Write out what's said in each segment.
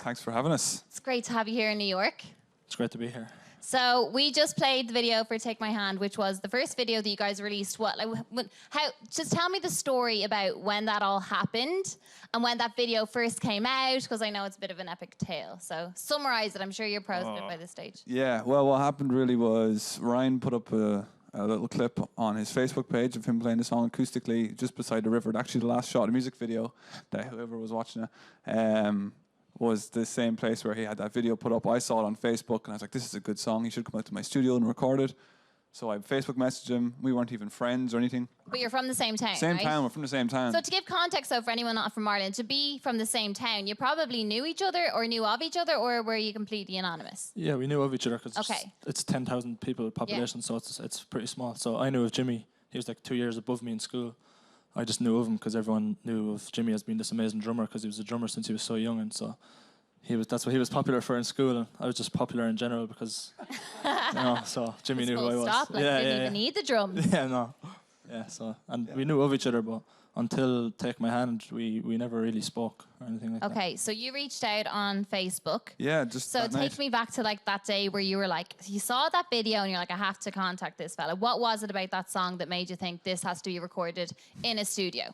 Thanks for having us. It's great to have you here in New York. It's great to be here. So we just played the video for Take My Hand, which was the first video that you guys released. Just tell me the story about when that all happened and when that video first came out, because I know it's a bit of an epic tale. So summarize it. I'm sure you're pros of it by this stage. Yeah, well, what happened really was Ryan put up a little clip on his Facebook page of him playing the song acoustically just beside the river. Actually, the last shot of the music video that whoever was watching it was the same place where he had that video put up. I saw it on Facebook and I was like, this is a good song. He should come out to my studio and record it. So I Facebook messaged him. We weren't even friends or anything. But you're from the same town, Same right? town, we're from the same town. So to give context though for anyone not from Ireland, to be from the same town, you probably knew each other or knew of each other, or were you completely anonymous? Yeah, we knew of each other because Okay. it's 10,000 people population, so it's pretty small. So I knew of Jimmy. He was like 2 years above me in school. I just knew of him because everyone knew of Jimmy as being this amazing drummer because he was a drummer since he was so young, and so that's what he was popular for in school, and I was just popular in general because, so Jimmy knew who I was. Stop, like, didn't even need the drums. Yeah, no. Yeah, so, we knew of each other, but until Take My Hand, we never really spoke or anything like that. Okay, so you reached out on Facebook. Yeah, just So that take night. me back to like that day where you were like, you saw that video and you're like, I have to contact this fella. What was it about that song that made you think this has to be recorded in a studio?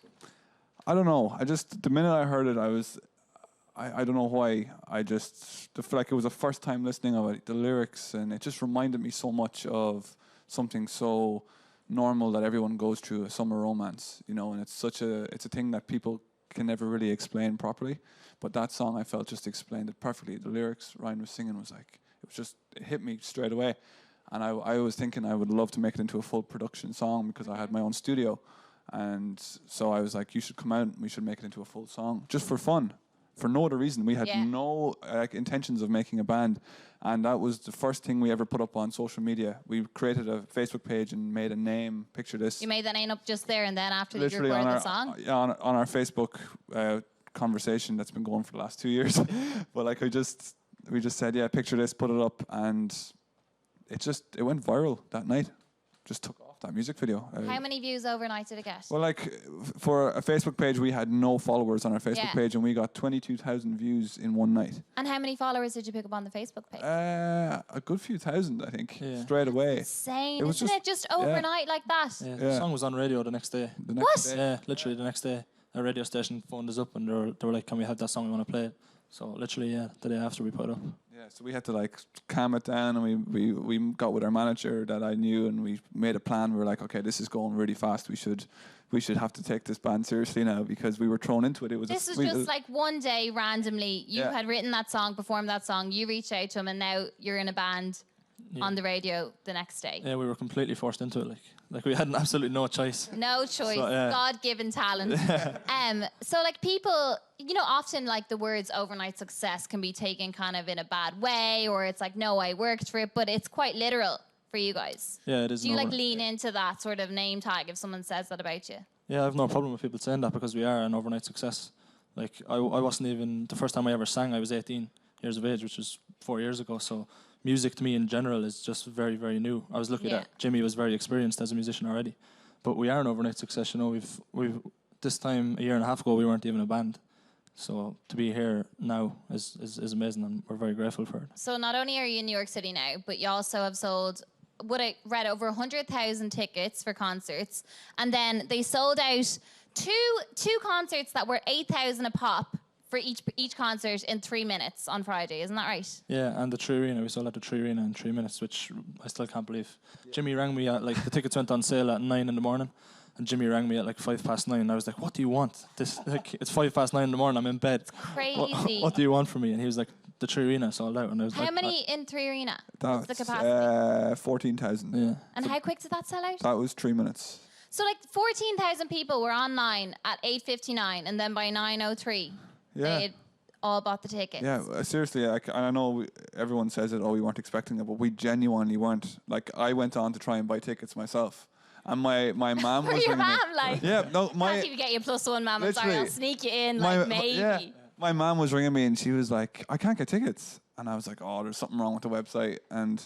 I don't know. The minute I heard it, I don't know why. I just feel like it was the first time listening of it, the lyrics, and it just reminded me so much of something so normal that everyone goes through, a summer romance, and it's a thing that people can never really explain properly. But that song, I felt, just explained it perfectly. The lyrics Ryan was singing was like, it hit me straight away. And I was thinking I would love to make it into a full production song because I had my own studio. And so I was like, you should come out and we should make it into a full song, just for fun. For no other reason. We had no intentions of making a band, and that was the first thing we ever put up on social media. We created a Facebook page and made a name. Picture this. You made that name up just there and then after you Literally recorded the song? On our Facebook conversation that's been going for the last 2 years. But like we just said, yeah, picture this, put it up, and it went viral that night. Just took off, that music video. How many views overnight did it get? Well, like for a Facebook page, we had no followers on our Facebook page, and we got 22,000 views in one night. And how many followers did you pick up on the Facebook page? A good few thousand, I think, straight away. Insane, isn't it? Just overnight like that. Yeah, the song was on radio the next day. What? Yeah, literally the next day. A radio station phoned us up and they were like, can we have that song, we want to play it. So literally, the day after we put it up. Yeah, so we had to like calm it down, and we got with our manager that I knew, and we made a plan. We were like, okay, this is going really fast. We should have to take this band seriously now because we were thrown into it. This was just like one day randomly. You had written that song, performed that song. You reached out to him, and now you're in a band on the radio the next day. Yeah, we were completely forced into it. Like we had absolutely no choice. No choice. So, God-given talent. So like people, often like the words overnight success can be taken kind of in a bad way, or it's like, no, I worked for it, but it's quite literal for you guys. Yeah, it is. Do you like lean into that sort of name tag if someone says that about you? Yeah, I have no problem with people saying that because we are an overnight success. Like I wasn't even, the first time I ever sang, I was 18 years of age, which was 4 years ago. So music to me in general is just very, very new. I was lucky that Jimmy was very experienced as a musician already. But we are an overnight success, We've this time, a year and a half ago, we weren't even a band. So to be here now is amazing, and we're very grateful for it. So not only are you in New York City now, but you also have sold, what I read, over 100,000 tickets for concerts. And then they sold out two concerts that were 8,000 a pop for each concert in 3 minutes on Friday. Isn't that right? Yeah, and the Tree Arena. We sold out the Tree Arena in 3 minutes, which I still can't believe. Jimmy rang me at, the tickets went on sale at 9 in the morning, and Jimmy rang me at 9:05. And I was like, what do you want? It's 9:05 in the morning, I'm in bed. It's crazy. What do you want from me? And he was like, the Tree Arena sold out. And I was How many in Tree Arena? That's the capacity? 14,000. Yeah. And how quick did that sell out? That was 3 minutes. So 14,000 people were online at 8:59, and then by 9:03, they had all bought the tickets. Yeah, seriously, I know everyone says it, we weren't expecting it, but we genuinely weren't. Like, I went on to try and buy tickets myself. And my mom was your ringing mom, me. Yeah, no, can't even get you +1, mom. I'm sorry, I'll sneak you in, maybe. My mom was ringing me and she was like, I can't get tickets. And I was like, oh, there's something wrong with the website. And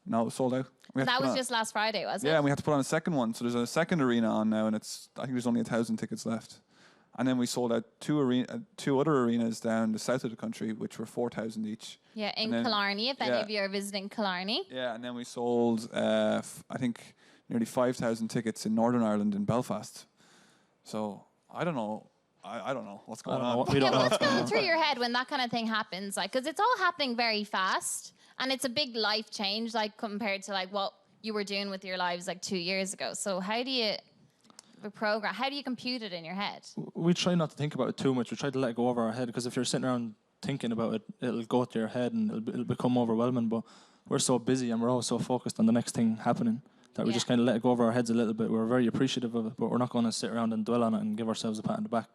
no, it was sold out. That was just last Friday, wasn't it? Yeah, and we had to put on a second one. So there's a second arena on now, and I think there's only 1,000 tickets left. And then we sold out two other arenas down the south of the country, which were 4,000 each. Yeah, in Killarney, if any of you are visiting Killarney. Yeah, and then we sold, I think, nearly 5,000 tickets in Northern Ireland in Belfast. So I don't know. I don't know what's going on. We don't know what's going Going on. through your head when that kind of thing happens, like, because it's all happening very fast, and it's a big life change, like compared to like what you were doing with your lives like 2 years ago. So how do you compute it in your head? We try not to think about it too much. We try to let it go over our head, because if you're sitting around thinking about it, it'll go to your head and it'll become overwhelming. But we're so busy and we're all so focused on the next thing happening that we just kind of let it go over our heads a little bit. We're very appreciative of it, but we're not going to sit around and dwell on it and give ourselves a pat on the back.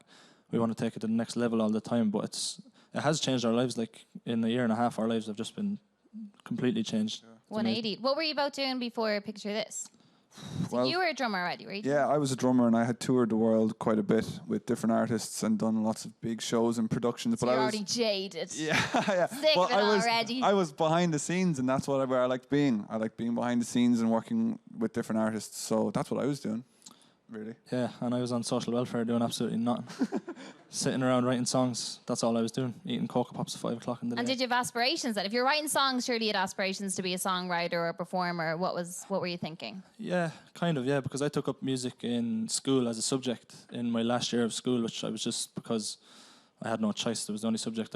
We want to take it to the next level all the time, but it has changed our lives. Like in a year and a half, our lives have just been completely changed. 180. What were you about doing before Picture This? So Well, you were a drummer already, right? Yeah, I was a drummer and I had toured the world quite a bit with different artists and done lots of big shows and productions. So but you're I was already jaded. Yeah, yeah. Sick of it already. I was behind the scenes, and that's where I liked being. I liked being behind the scenes and working with different artists. So that's what I was doing, really. Yeah, and I was on social welfare doing absolutely nothing. Sitting around writing songs, that's all I was doing. Eating Cocoa Pops at 5 o'clock in the day. And did you have aspirations then? If you're writing songs, surely you had aspirations to be a songwriter or a performer. What were you thinking? Yeah, kind of, yeah, because I took up music in school as a subject in my last year of school, which I was just because I had no choice. It was the only subject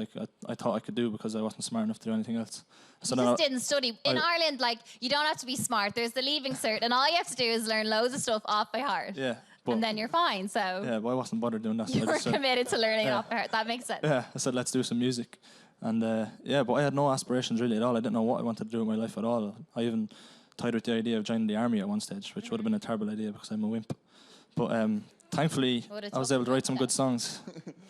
I thought I could do because I wasn't smart enough to do anything else. So You just didn't study. In Ireland, like, you don't have to be smart. There's the leaving cert, and all you have to do is learn loads of stuff off by heart. Yeah. And then you're fine, so... Yeah, but I wasn't bothered doing that. So you were committed to learning it off by heart. That makes sense. Yeah, I said, let's do some music. And but I had no aspirations really at all. I didn't know what I wanted to do with my life at all. I even tied with the idea of joining the army at one stage, which would have been a terrible idea because I'm a wimp. But thankfully, I was able to write some good songs.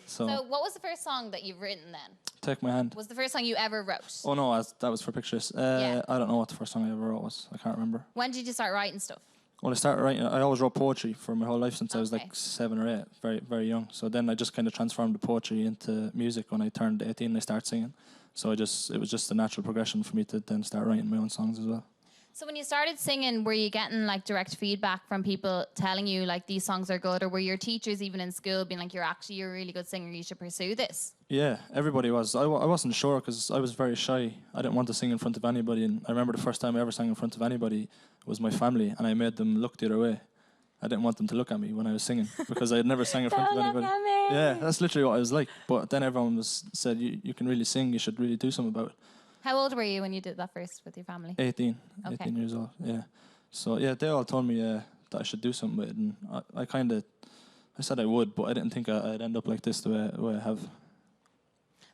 So what was the first song that you've written then? Take My Hand. Was the first song you ever wrote? Oh no, that was for Pictures. I don't know what the first song I ever wrote was. I can't remember. When did you start writing stuff? Well, I started writing. I always wrote poetry for my whole life since I was like 7 or 8, very, very young. So then I just kind of transformed the poetry into music when I turned 18 and I started singing. So it was just a natural progression for me to then start writing my own songs as well. So when you started singing, were you getting like direct feedback from people telling you like these songs are good, or were your teachers even in school being like, you're a really good singer, you should pursue this? Yeah, everybody was. I wasn't sure because I was very shy. I didn't want to sing in front of anybody. And I remember the first time I ever sang in front of anybody was my family, and I made them look the other way. I didn't want them to look at me when I was singing because I had never sang in front of anybody. Look at me. Yeah, that's literally what I was like. But then everyone said, you can really sing, you should really do something about it. How old were you when you did that first with your family? 18. Okay. 18 years old, yeah. So, yeah, they all told me that I should do something with it. And I said I would, but I didn't think I'd end up like this the way I have.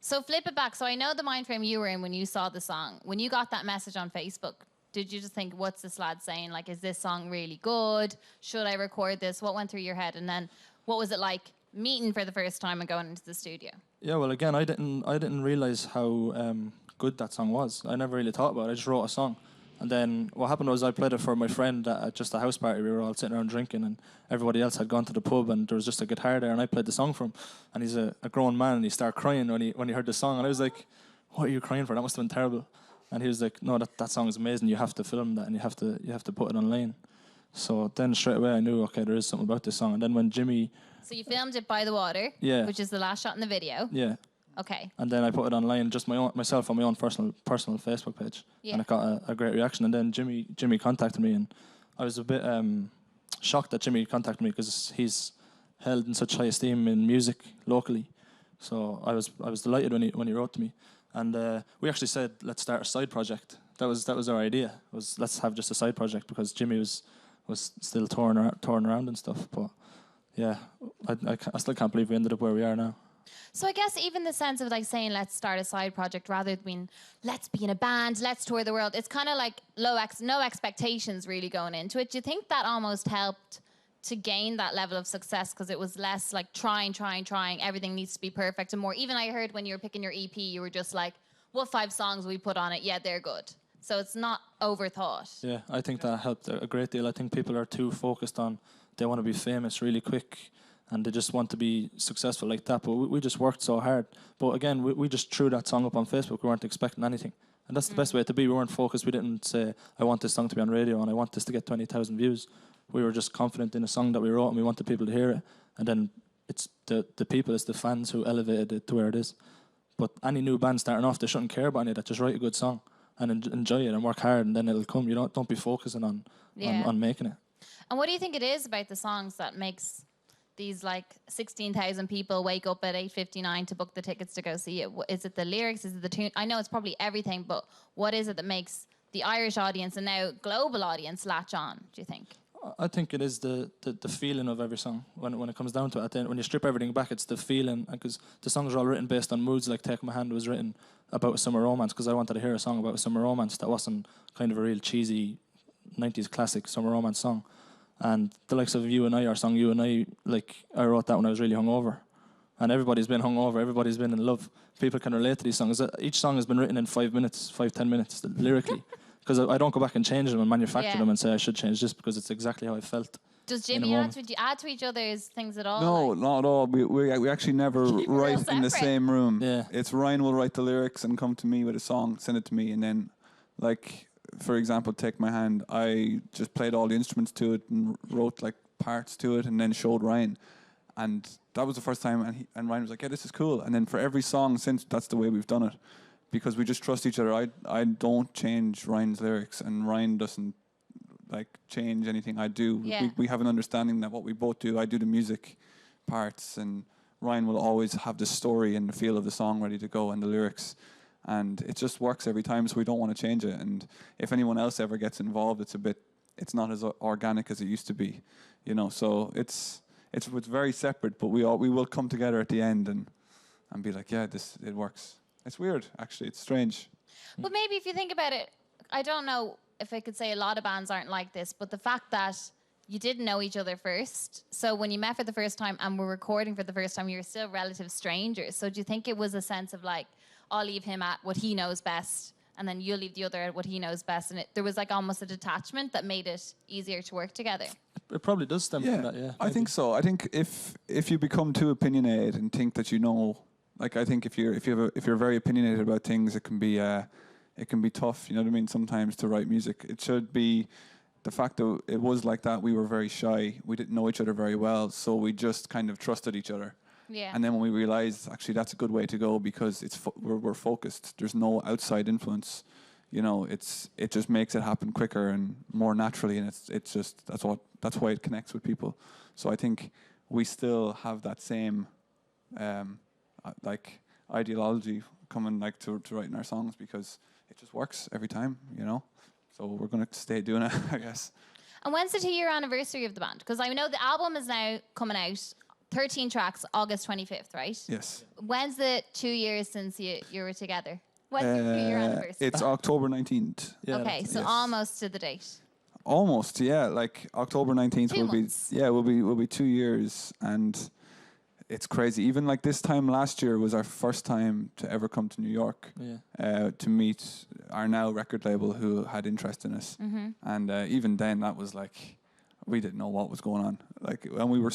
So flip it back. So I know the mind frame you were in when you saw the song. When you got that message on Facebook, did you just think, what's this lad saying? Like, is this song really good? Should I record this? What went through your head? And then what was it like meeting for the first time and going into the studio? Yeah, well, again, I didn't realize how good that song was. I never really thought about it. I just wrote a song. And then what happened was I played it for my friend at just a house party. We were all sitting around drinking and everybody else had gone to the pub and there was just a guitar there and I played the song for him. And he's a grown man and he started crying when he heard the song. And I was like, what are you crying for? That must have been terrible. And he was like, no, that song is amazing. You have to film that and you have to put it online. So then straight away I knew, okay, there is something about this song. And then when Jimmy... So you filmed it by the water, which is the last shot in the video. Yeah. Okay. And then I put it online, just myself on my own personal Facebook page, and it got a great reaction. And then Jimmy contacted me, and I was a bit shocked that Jimmy contacted me because he's held in such high esteem in music locally. So I was delighted when he wrote to me, and we actually said let's start a side project. That was our idea. Let's have just a side project because Jimmy was still touring around and stuff. But yeah, I still can't believe we ended up where we are now. So I guess even the sense of like saying let's start a side project rather than let's be in a band, let's tour the world, it's kind of like no expectations really going into it. Do you think that almost helped to gain that level of success because it was less like trying, everything needs to be perfect and more? Even I heard when you were picking your EP, you were just like, what 5 songs we put on it? Yeah, they're good. So it's not overthought. Yeah, I think that helped a great deal. I think people are too focused on they want to be famous really quick and they just want to be successful like that. But we just worked so hard. But again, we just threw that song up on Facebook. We weren't expecting anything. And that's the best way to be. We weren't focused. We didn't say, I want this song to be on radio and I want this to get 20,000 views. We were just confident in a song that we wrote and we wanted people to hear it. And then it's the people, it's the fans who elevated it to where it is. But any new band starting off, they shouldn't care about any of that. Just write a good song and enjoy it and work hard, and then it'll come. You don't be focusing on making it. And what do you think it is about the songs that makes these like 16,000 people wake up at 8:59 to book the tickets to go see it? Is it the lyrics? Is it the tune? I know it's probably everything, but what is it that makes the Irish audience and now global audience latch on, do you think? I think it is the feeling of every song. When it comes down to it, then when you strip everything back, it's the feeling. Because the songs are all written based on moods. Like Take My Hand was written about a summer romance, because I wanted to hear a song about a summer romance that wasn't kind of a real cheesy 90s classic summer romance song. And the likes of You and I, our song You and I, like I wrote that when I was really hungover. And everybody's been hungover, everybody's been in love. People can relate to these songs. Each song has been written in 5 minutes, 5-10 minutes, lyrically. Because I don't go back and change them and manufacture them and say I should change this, because it's exactly how I felt. Does Jimmy add to each other's things at all? No, not at all. We actually never write in the same room. Yeah. It's Ryan will write the lyrics and come to me with a song, send it to me, and then, like, for example, Take My Hand, I just played all the instruments to it and wrote like parts to it, and then showed Ryan. And that was the first time, and Ryan was like, yeah, this is cool. And then for every song since, that's the way we've done it. Because we just trust each other. I don't change Ryan's lyrics, and Ryan doesn't like change anything I do. Yeah. We have an understanding that what we both do, I do the music parts, and Ryan will always have the story and the feel of the song ready to go, and the lyrics. And it just works every time, so we don't want to change it. And if anyone else ever gets involved, it's not as organic as it used to be, you know. So it's very separate, but we will come together at the end and be like, yeah, it works. It's weird, actually. It's strange. But maybe if you think about it, I don't know if I could say a lot of bands aren't like this, but the fact that you didn't know each other first, so when you met for the first time and were recording for the first time, you were still relative strangers. So do you think it was a sense of like, I'll leave him at what he knows best, and then you'll leave the other at what he knows best, and there was like almost a detachment that made it easier to work together? It probably does stem from that, yeah. I think so. I think if you become too opinionated and think that you know. Like, I think if you're very opinionated about things, it can be tough. You know what I mean? Sometimes to write music, it should be the fact that it was like that. We were very shy. We didn't know each other very well, so we just kind of trusted each other. Yeah. And then when we realized actually that's a good way to go, because we're focused. There's no outside influence. You know, it just makes it happen quicker and more naturally, and it's just that's why it connects with people. So I think we still have that same. Like ideology coming like to writing our songs, because it just works every time, you know. So we're gonna stay doing it, I guess. And when's the 2-year anniversary of the band? Because I know the album is now coming out, 13 tracks, August 25th, right? Yes. When's the 2 years since you were together? When's the 2-year anniversary? It's October 19th. Yeah, okay, so yes. almost to the date. Almost, yeah. Like October 19th 2 months. will be 2 years, and it's crazy. Even like this time last year was our first time to ever come to New York to meet our now record label who had interest in us. Mm-hmm. And even then, that was like, we didn't know what was going on. Like, and we were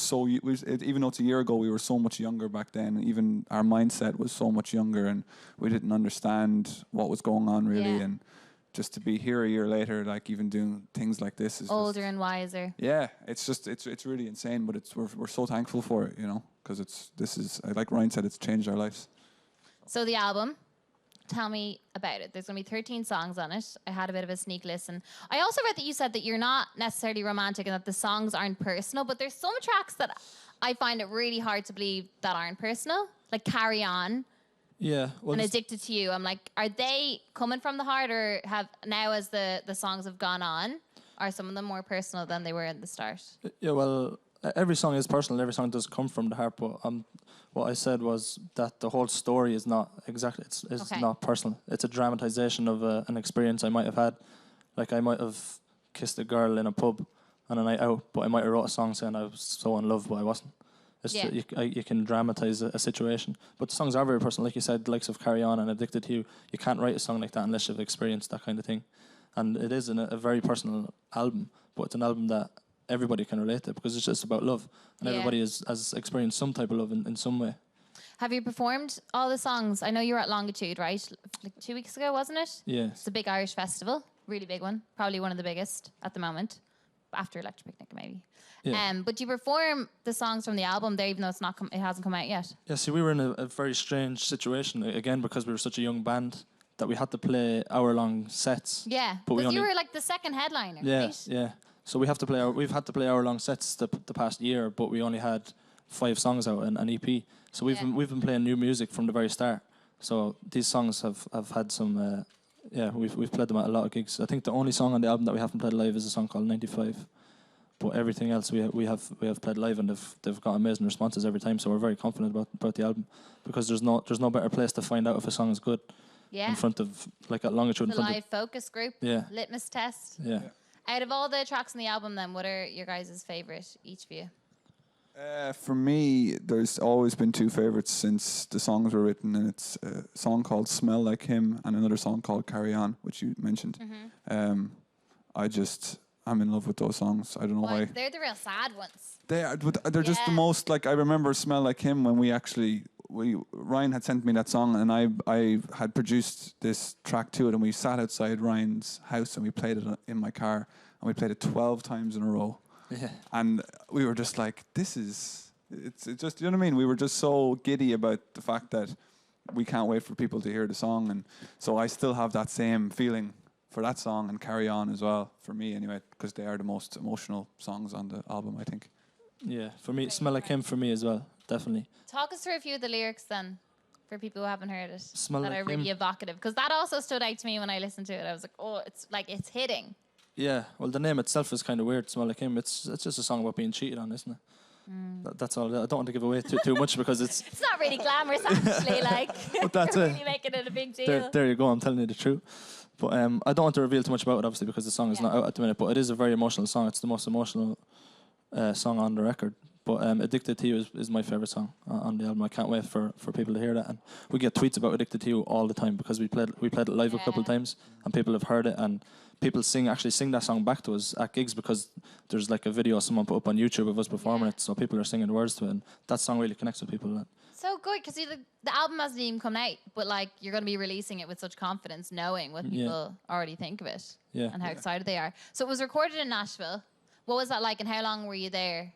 even though it's a year ago, we were so much younger back then. Even our mindset was so much younger, and we didn't understand what was going on really. Yeah. And just to be here a year later, like even doing things like this is older and wiser. Yeah, it's really insane, but we're so thankful for it, you know, because this is like Ryan said, it's changed our lives. So the album, tell me about it. There's going to be 13 songs on it. I had a bit of a sneak listen. I also read that you said that you're not necessarily romantic and that the songs aren't personal, but there's some tracks that I find it really hard to believe that aren't personal, like Carry On. Yeah. Well, and Addicted to You. I'm like, are they coming from the heart, or have now as the songs have gone on, are some of them more personal than they were at the start? Yeah, well, every song is personal. Every song does come from the heart. But what I said was that the whole story is not exactly. It's okay. not personal. It's a dramatization of an experience I might have had. Like I might have kissed a girl in a pub on a night out, but I might have wrote a song saying I was so in love, but I wasn't. It's you can dramatize a situation. But the songs are very personal. Like you said, the likes of Carry On and Addicted to You. You can't write a song like that unless you've experienced that kind of thing. And it is a very personal album, but it's an album that everybody can relate to, because it's just about love. And everybody has experienced some type of love in some way. Have you performed all the songs? I know you were at Longitude, right? Like 2 weeks ago, wasn't it? Yeah. It's a big Irish festival. Really big one. Probably one of the biggest at the moment. after Electric Picnic maybe. Yeah. But you perform the songs from the album there, even though it hasn't come out yet. Yeah, see, we were in a very strange situation, again, because we were such a young band, that we had to play hour-long sets. Yeah, but because you were like the second headliner, right? Yeah. So we've had to play hour-long sets the past year, but we only had 5 songs out and an EP. So we've been playing new music from the very start. So these songs have had some. We've played them at a lot of gigs. I think the only song on the album that we haven't played live is a song called 95. But everything else we have played live, and they've got amazing responses every time. So we're very confident about the album, because there's no better place to find out if a song is good. Yeah. In front of, like, at Longitude. The live focus group. Yeah. Litmus test. Yeah. Out of all the tracks on the album, then, what are your guys' favourite, each of you? For me, there's always been 2 favorites since the songs were written, and it's a song called "Smell Like Him" and another song called "Carry On," which you mentioned. I'm in love with those songs. I don't know why. They're the real sad ones. They are, but they're just the most, like, I remember "Smell Like Him" when Ryan had sent me that song, and I had produced this track to it, and we sat outside Ryan's house and we played it in my car, and we played it 12 times in a row. Yeah. And we were just like, it's just, you know what I mean? We were just so giddy about the fact that we can't wait for people to hear the song. And so I still have that same feeling for that song and "Carry On" as well, for me anyway, because they are the most emotional songs on the album, I think. Yeah, for me, "Smell Like Him" for me as well, definitely. Talk us through a few of the lyrics then, for people who haven't heard it, Smell that Like are really Him. evocative. Because that also stood out to me when I listened to it. I was like, oh, it's hitting. Yeah, well, the name itself is kind of weird, "Smell Like Him." It's just a song about being cheated on, isn't it? That's all. I don't want to give away too much, because it's It's not really glamorous, actually. Like, But that's you're it. really making it a big deal. there you go. I'm telling you the truth. But I don't want to reveal too much about it, obviously, because the song is not out at the minute. But it is a very emotional song. It's the most emotional song on the record. But "Addicted to You" is my favourite song on the album. I can't wait for people to hear that. And we get tweets about "Addicted to You" all the time, because we played it live a couple of times, and people have heard it, and people actually sing that song back to us at gigs, because there's like a video someone put up on YouTube of us performing it, so people are singing the words to it, and that song really connects with people. So good, because the album hasn't even come out, but like you're going to be releasing it with such confidence, knowing what people already think of it, and how excited they are. So it was recorded in Nashville. What was that like, and how long were you there?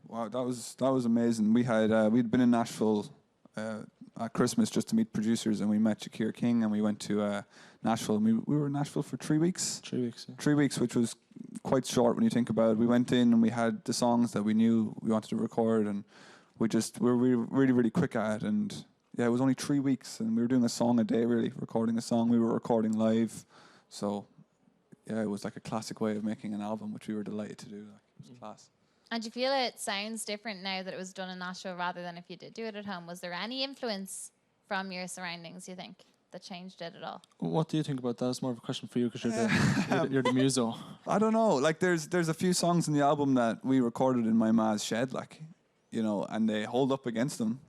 Wow, that was amazing. We'd been in Nashville at Christmas just to meet producers, and we met Shakir King, and we went to Nashville, and we were in Nashville for 3 weeks. 3 weeks. Yeah. 3 weeks, which was quite short when you think about it. We went in and we had the songs that we knew we wanted to record, and we were really, really quick at it. And yeah, it was only 3 weeks, and we were doing a song a day, really, recording a song. We were recording live. So yeah, it was like a classic way of making an album, which we were delighted to do. Like, it was class. And do you feel it sounds different now that it was done in Nashville rather than if you did do it at home? Was there any influence from your surroundings, you think, that changed it at all? What do you think about that? It's more of a question for you, because you're the muso. I don't know. Like, there's a few songs in the album that we recorded in my ma's shed, like, you know, and they hold up against them.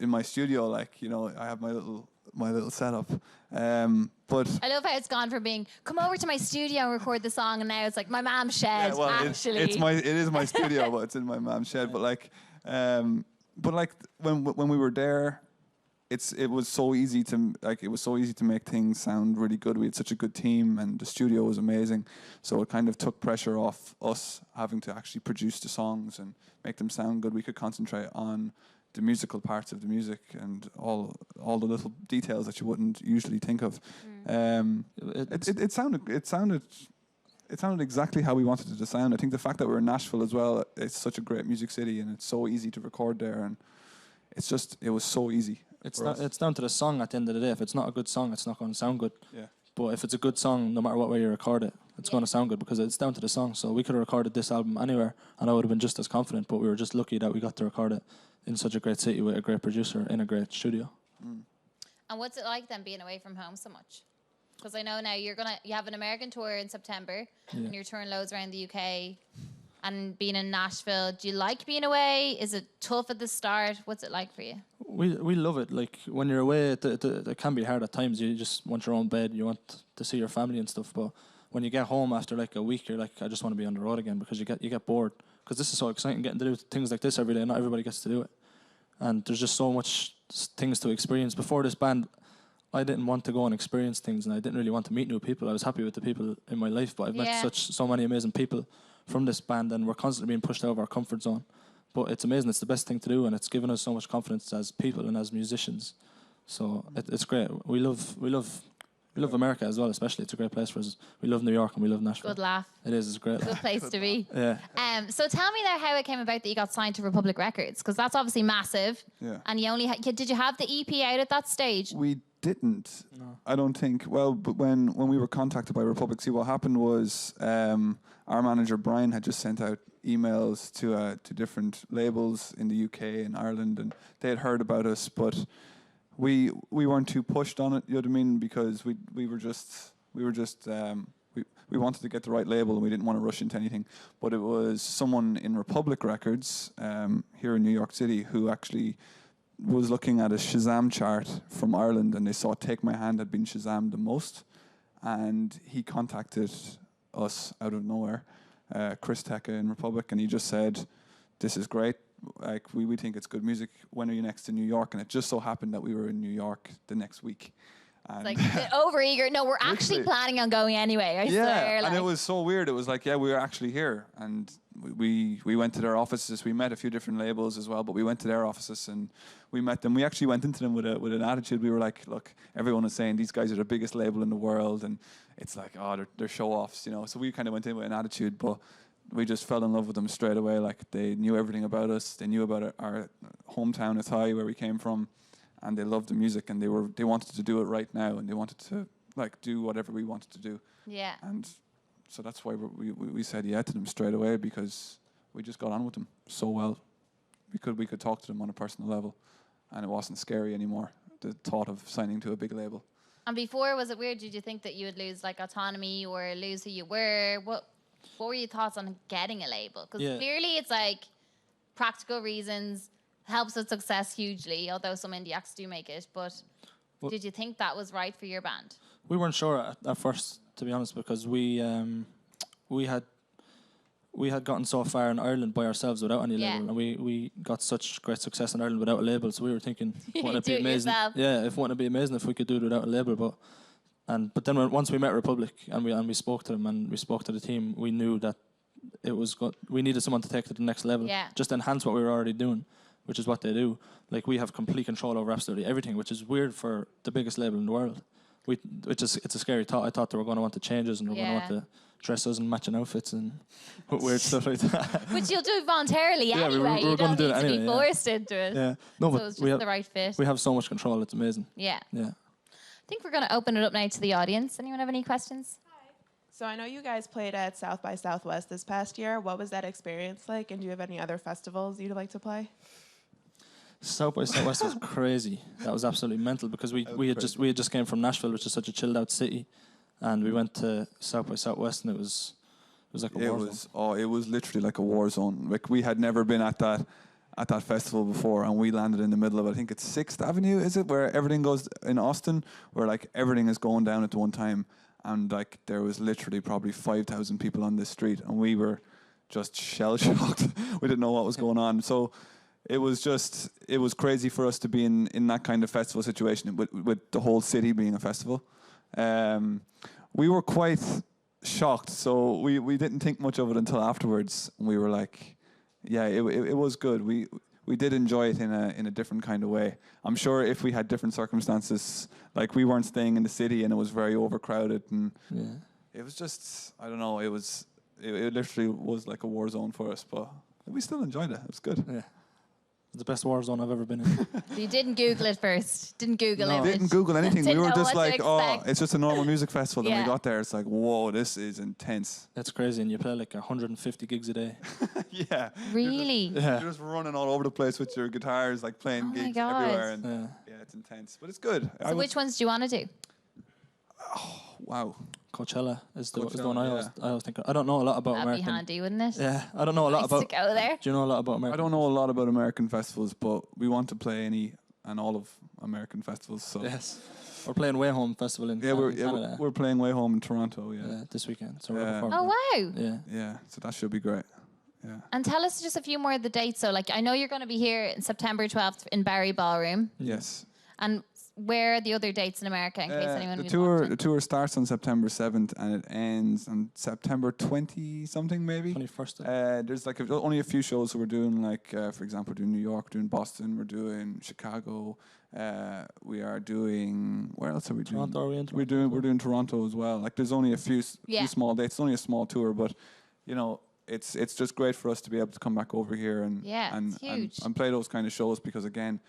In my studio, like, you know, I have my little setup. But I love how it's gone from being, come over to my studio and record the song, and now it's like my mom's shed, actually. It is my studio, but it's in my mom's shed. But like, when we were there, it was so easy to make things sound really good. We had such a good team, and the studio was amazing. So it kind of took pressure off us having to actually produce the songs and make them sound good. We could concentrate on the musical parts of the music and all the little details that you wouldn't usually think of. It sounded exactly how we wanted it to sound. I think the fact that we're in Nashville as well, it's such a great music city, and it's so easy to record there, and it was so easy. It's down to the song at the end of the day. If it's not a good song, it's not going to sound good. Yeah. But if it's a good song, no matter what way you record it, it's going to sound good, because it's down to the song. So we could have recorded this album anywhere, and I would have been just as confident, but we were just lucky that we got to record it in such a great city with a great producer in a great studio. And what's it like then, being away from home so much? Because I know now you have an American tour in September, and you're touring loads around the UK, and being in Nashville. Do you like being away? Is it tough at the start? What's it like for you? We love it. Like, when you're away, it can be hard at times. You just want your own bed. You want to see your family and stuff. But when you get home after like a week, you're like, I just want to be on the road again, because you get bored. Because this is so exciting, getting to do things like this every day. Not everybody gets to do it, and there's just so much things to experience. Before this band, I didn't want to go and experience things, and I didn't really want to meet new people. I was happy with the people in my life, but I've met so many amazing people from this band, and we're constantly being pushed out of our comfort zone. But it's amazing. It's the best thing to do, and it's given us so much confidence as people and as musicians. So it's great. We love America as well, especially. It's a great place for us. We love New York and we love Nashville. Good laugh. It is. It's a great. Good place to be. Yeah. So tell me now how it came about that you got signed to Republic Records, because that's obviously massive. Yeah. And you only did you have the EP out at that stage? We didn't. No. I don't think. Well, but when we were contacted by Republic, see what happened was our manager Brian had just sent out emails to different labels in the UK and Ireland, and they had heard about us, but we weren't too pushed on it. You know what I mean? Because we wanted to get the right label and we didn't want to rush into anything. But it was someone in Republic Records here in New York City who actually was looking at a Shazam chart from Ireland, and they saw Take My Hand had been Shazammed the most, and he contacted us out of nowhere, Chris Tecca in Republic, and he just said, "This is great. Like we think it's good music. When are you next in New York?" And it just so happened that we were in New York the next week. And it's like over eager. No, we're actually planning on going anyway. I swear. And it was so weird. It was like, yeah, we were actually here, and we went to their offices. We met a few different labels as well, but we went to their offices and we met them. We actually went into them with an attitude. We were like, look, everyone is saying these guys are the biggest label in the world, and it's like, oh, they're show offs, you know. So we kind of went in with an attitude, but we just fell in love with them straight away. Like, they knew everything about us. They knew about our hometown, Athy, where we came from. And they loved the music, and they wanted to do it right now, and they wanted to like do whatever we wanted to do. Yeah. And so that's why we said yeah to them straight away, because we just got on with them so well. We could talk to them on a personal level, and it wasn't scary anymore, the thought of signing to a big label. And before, was it weird? Did you think that you would lose like autonomy or lose who you were? What were your thoughts on getting a label? Because clearly it's like practical reasons. Helps with success hugely, although some indie acts do make it. But did you think that was right for your band? We weren't sure at first, to be honest, because we had gotten so far in Ireland by ourselves without any label, and we got such great success in Ireland without a label. So we were thinking, wouldn't it be amazing? Wouldn't it be amazing if we could do it without a label? But then once we met Republic and we spoke to them and we spoke to the team, we knew that it was we needed someone to take it to the next level, just enhance what we were already doing, which is what they do. Like, we have complete control over absolutely everything, which is weird for the biggest label in the world. It's a scary thought. I thought they were going to want to change us and they were going to want to dress us in matching outfits and put weird stuff like that. Which you'll do voluntarily anyway. We were going to do it anyway. Be forced into it. Yeah. No, so but it's just the right fit. We have so much control. It's amazing. Yeah. Yeah. I think we're going to open it up now to the audience. Anyone have any questions? Hi. So I know you guys played at South by Southwest this past year. What was that experience like? And do you have any other festivals you'd like to play? South by Southwest was crazy. That was absolutely mental, because we had just came from Nashville, which is such a chilled out city, and we went to South by Southwest, and it was like a war zone. It was literally like a war zone. Like, we had never been at that festival before, and we landed in the middle of it. I think it's 6th Avenue, is it, where everything goes in Austin, where like everything is going down at one time, and like there was literally probably 5,000 people on this street, and we were just shell shocked. We didn't know what was going on. So it was crazy for us to be in that kind of festival situation with the whole city being a festival. We were quite shocked, so we didn't think much of it until afterwards. We were like, yeah, it was good. We did enjoy it in a different kind of way. I'm sure if we had different circumstances, like we weren't staying in the city and it was very overcrowded, and it was just, I don't know, it literally was like a war zone for us, but we still enjoyed it. It was good. Yeah. The best war zone I've ever been in. So you didn't Google it first? Didn't Google it? Didn't Google anything. We were just like, it's just a normal music festival. Then we got there, it's like, whoa, this is intense. That's crazy, and you play like 150 gigs a day. Yeah. Really? You're just running all over the place with your guitars, like playing gigs everywhere. And yeah, it's intense, but it's good. So which ones do you want to do? Oh, wow. Coachella is the one I always think of. I don't know a lot about American. That'd be handy, wouldn't it? Yeah, I don't know a lot about. To go there. Do you know a lot about American? I don't know a lot about American festivals, but we want to play any and all of American festivals. So yes, we're playing Way Home Festival in Canada. We're playing Way Home in Toronto. This weekend. So oh wow. Yeah. So that should be great. Yeah. And tell us just a few more of the dates. So, like, I know you're going to be here in September 12th in Barry Ballroom. Yes. And where are the other dates in America in case anyone was watching? The tour starts on September 7th and it ends on September 20 something maybe. 21st. There's like only a few shows that we're doing, like for example, we're doing New York, we're doing Boston, we're doing Chicago. We are doing, where else are we doing? Toronto, are we in we're doing Toronto as well. Like there's only a few small dates. It's only a small tour, but you know, it's just great for us to be able to come back over here and play those kind of shows, because again,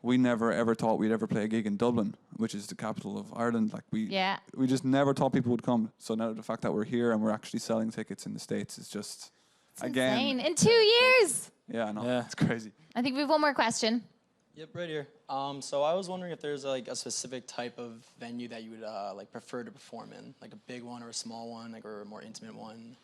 we never ever thought we'd ever play a gig in Dublin, which is the capital of Ireland. Like we just never thought people would come. So now the fact that we're here and we're actually selling tickets in the States is just insane. In 2 years. Yeah, I know. It's crazy. I think we have one more question. Yep, right here. So I was wondering if there's like a specific type of venue that you would like prefer to perform in, like a big one or a small one, like or a more intimate one.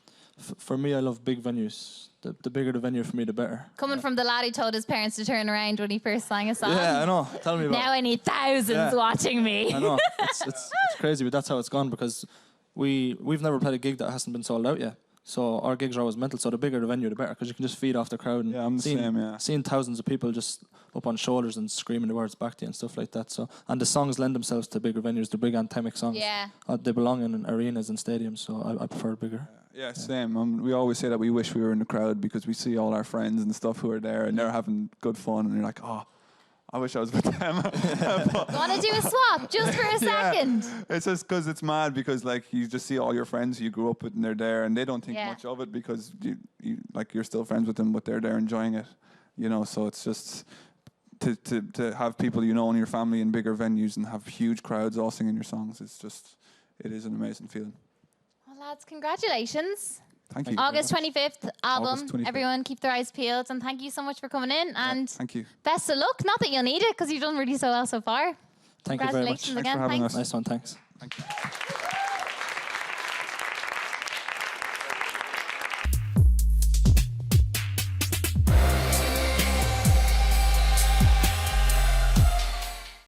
For me, I love big venues. The bigger the venue for me, the better. Coming from the lad who told his parents to turn around when he first sang a song. Yeah, I know. Tell me about it. Now I need thousands watching me. I know. It's crazy, but that's how it's gone, because we've never played a gig that hasn't been sold out yet. So our gigs are always mental. So the bigger the venue, the better, because you can just feed off the crowd. And I'm the same. Seeing thousands of people just up on shoulders and screaming the words back to you and stuff like that. So, and the songs lend themselves to bigger venues. The big anthemic songs. Yeah. They belong in arenas and stadiums. So I prefer bigger. Yeah, same. We always say that we wish we were in the crowd, because we see all our friends and stuff who are there and they're having good fun, and you're like, oh, I wish I was with them. Want to do a swap just for a second? It's just because it's mad, because like you just see all your friends you grew up with and they're there and they don't think much of it, because you like you're still friends with them, but they're there enjoying it, you know. So it's just to have people you know in your family in bigger venues and have huge crowds all singing your songs. It is an amazing feeling. Well, lads, congratulations. Thank you. August 25th album. August 25th. Everyone keep their eyes peeled, and thank you so much for coming in. And thank you. Best of luck. Not that you'll need it, because you've done really so well so far. Thank you very much. Congratulations again. Thanks for having us. Nice one, thanks. Thank you.